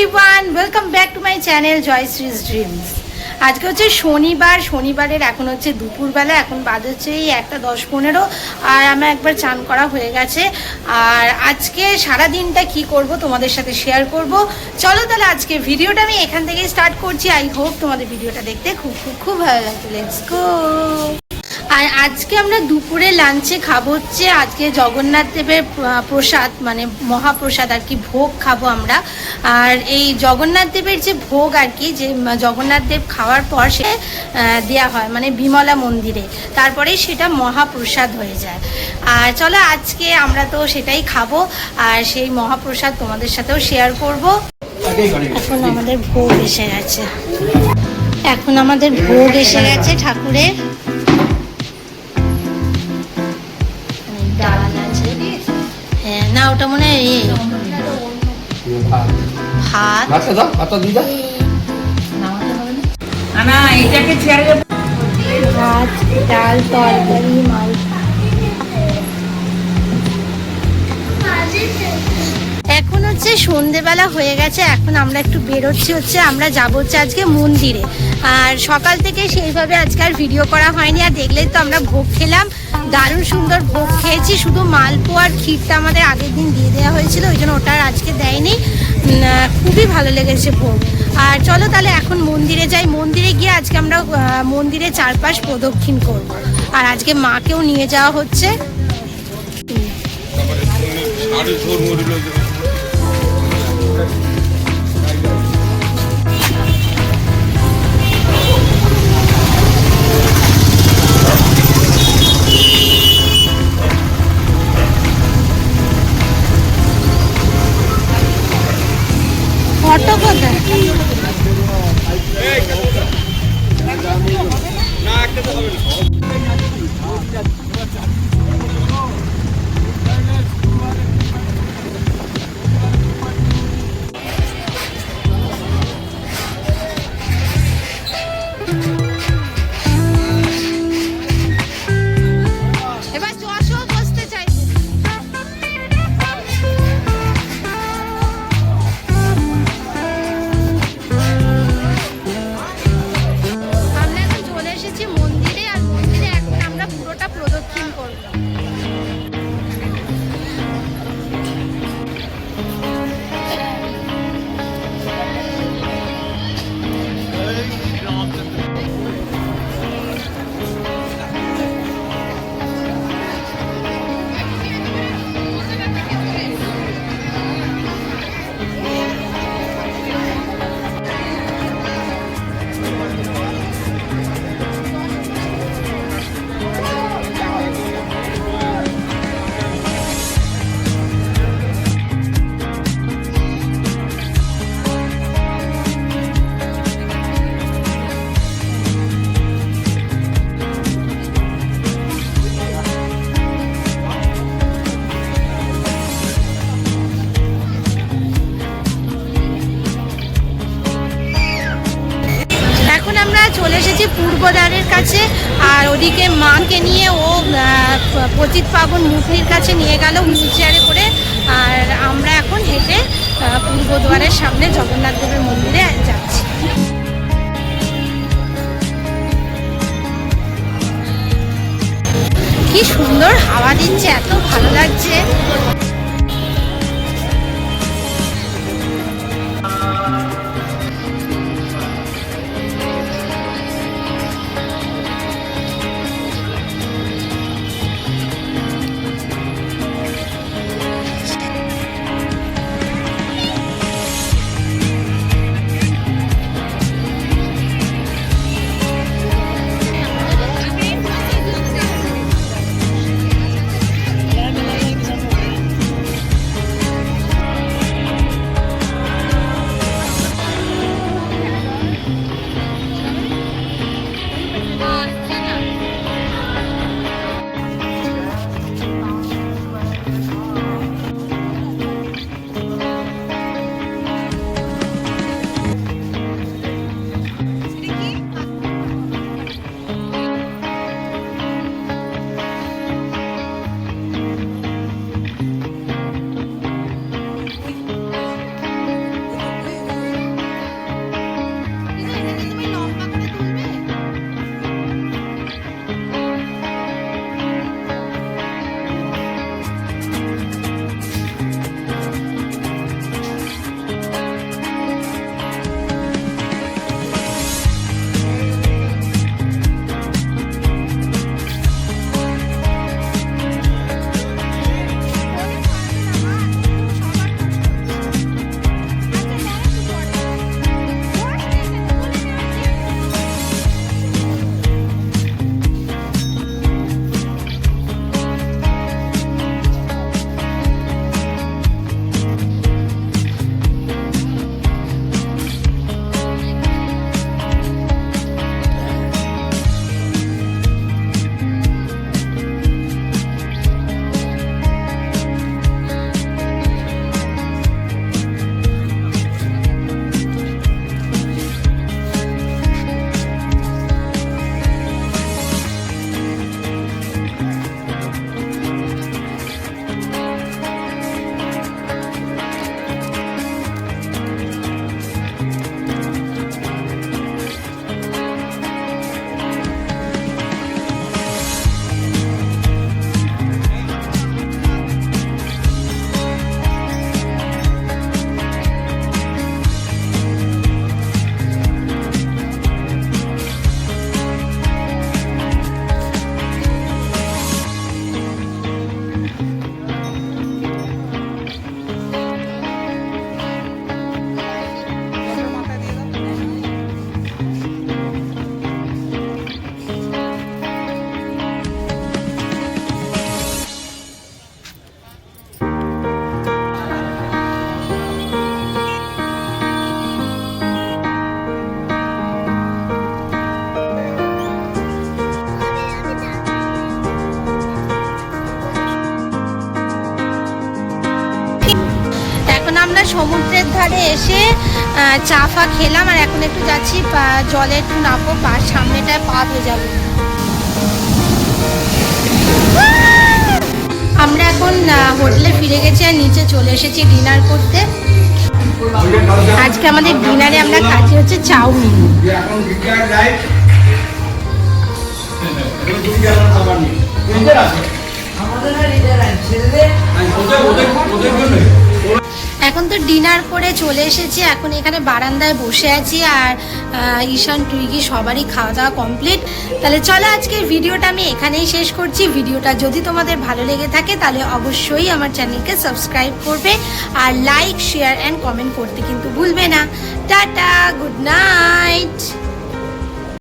Everyone, welcome back to my channel Jayshree's dreams. আজকে হচ্ছে শনিবারের এখন হচ্ছে দুপুরবেলা, এখন বাজে হচ্ছে এই 1:10-15 আর আমার একবার চান করা হয়ে গেছে। আর আজকে সারা দিনটা কি করব তোমাদের সাথে শেয়ার করব। চলো তাহলে আজকে ভিডিওটা আমি এখান থেকেই স্টার্ট করছি। আই হোপ তোমাদের ভিডিওটা দেখতে খুব খুব খুব ভালো লাগবে। Let's go. আর আজকে আমরা দুপুরে লাঞ্চে খাবো হচ্ছে আজকে জগন্নাথ দেবের প্রসাদ, মানে মহাপ্রসাদ আর কি, ভোগ খাবো আমরা। আর এই জগন্নাথ দেবের যে ভোগ আর কি, যে জগন্নাথ দেব খাওয়ার পর সে দেওয়া হয় মানে বিমলা মন্দিরে, তারপরে সেটা মহাপ্রসাদ হয়ে যায়। আর চলো আজকে আমরা তো সেটাই খাবো আর সেই মহাপ্রসাদ তোমাদের সাথেও শেয়ার করব। এখন আমাদের ভোগ এসে গেছে, ঠাকুরের। ডাল আছে, হ্যাঁ না ওটা মনে হয় ভাত, ডাল, তরকারি, মাল। এখন হচ্ছে সন্ধেবেলা হয়ে গেছে, এখন আমরা একটু বেরোচ্ছি, হচ্ছে আমরা যাবো হচ্ছে আজকে মন্দিরে। আর সকাল থেকে সেইভাবে আজকে আর ভিডিও করা হয়নি। আর দেখলেই তো আমরা ভোগ খেলাম, দারুণ সুন্দর ভোগ খেয়েছি। শুধু মালপোয়া আর ক্ষীরটা আমাদের আগের দিন দিয়ে দেওয়া হয়েছিল, ওই জন্য ওটা আর আজকে দেয়নি। খুবই ভালো লেগেছে ভোগ। আর চলো তাহলে এখন মন্দিরে যাই। মন্দিরে গিয়ে আজকে আমরা মন্দিরে চারপাশ প্রদক্ষিণ করব। আর আজকে মাকেও নিয়ে যাওয়া হচ্ছে। অটো কোথায়? আমরা চলে এসেছি পূর্বদ্বারের কাছে। আর ওদিকে মাকে নিয়ে ও পতিত পাবন মূর্তির কাছে নিয়ে গেল হুইল চেয়ারে করে। আর আমরা এখন হেঁটে পূর্বদ্বারের সামনে জগন্নাথ দেবের মন্দিরে যাচ্ছি। কি সুন্দর হাওয়া দিচ্ছে, এত ভালো লাগছে। সমুদ্রের ধারে এসে চা ফা খেলাম, আর এখন একটু যাচ্ছি জলে একটু নামবো, সামনেটায় পা ভেজাবো। আমরা এখন হোটেলে ফিরে গেছি আর নিচে চলে এসেছি ডিনার করতে। আজকে আমাদের ডিনারে আমরা খাচ্ছি হচ্ছে চাউমিন। এখন তো ডিনার করে চলে এসেছি, এখন এখানে বারান্দায় বসে আছি, আর ঈশান টুইগি সবারই খাওয়া দাওয়া কমপ্লিট। তাহলে চলো আজকের ভিডিওটা আমি এখানেই শেষ করছি। ভিডিওটা যদি তোমাদের ভালো লেগে থাকে তাহলে অবশ্যই আমার চ্যানেলকে সাবস্ক্রাইব করবে, আর লাইক শেয়ার অ্যান্ড কমেন্ট করতে কিন্তু ভুলবে না। Tata, good night.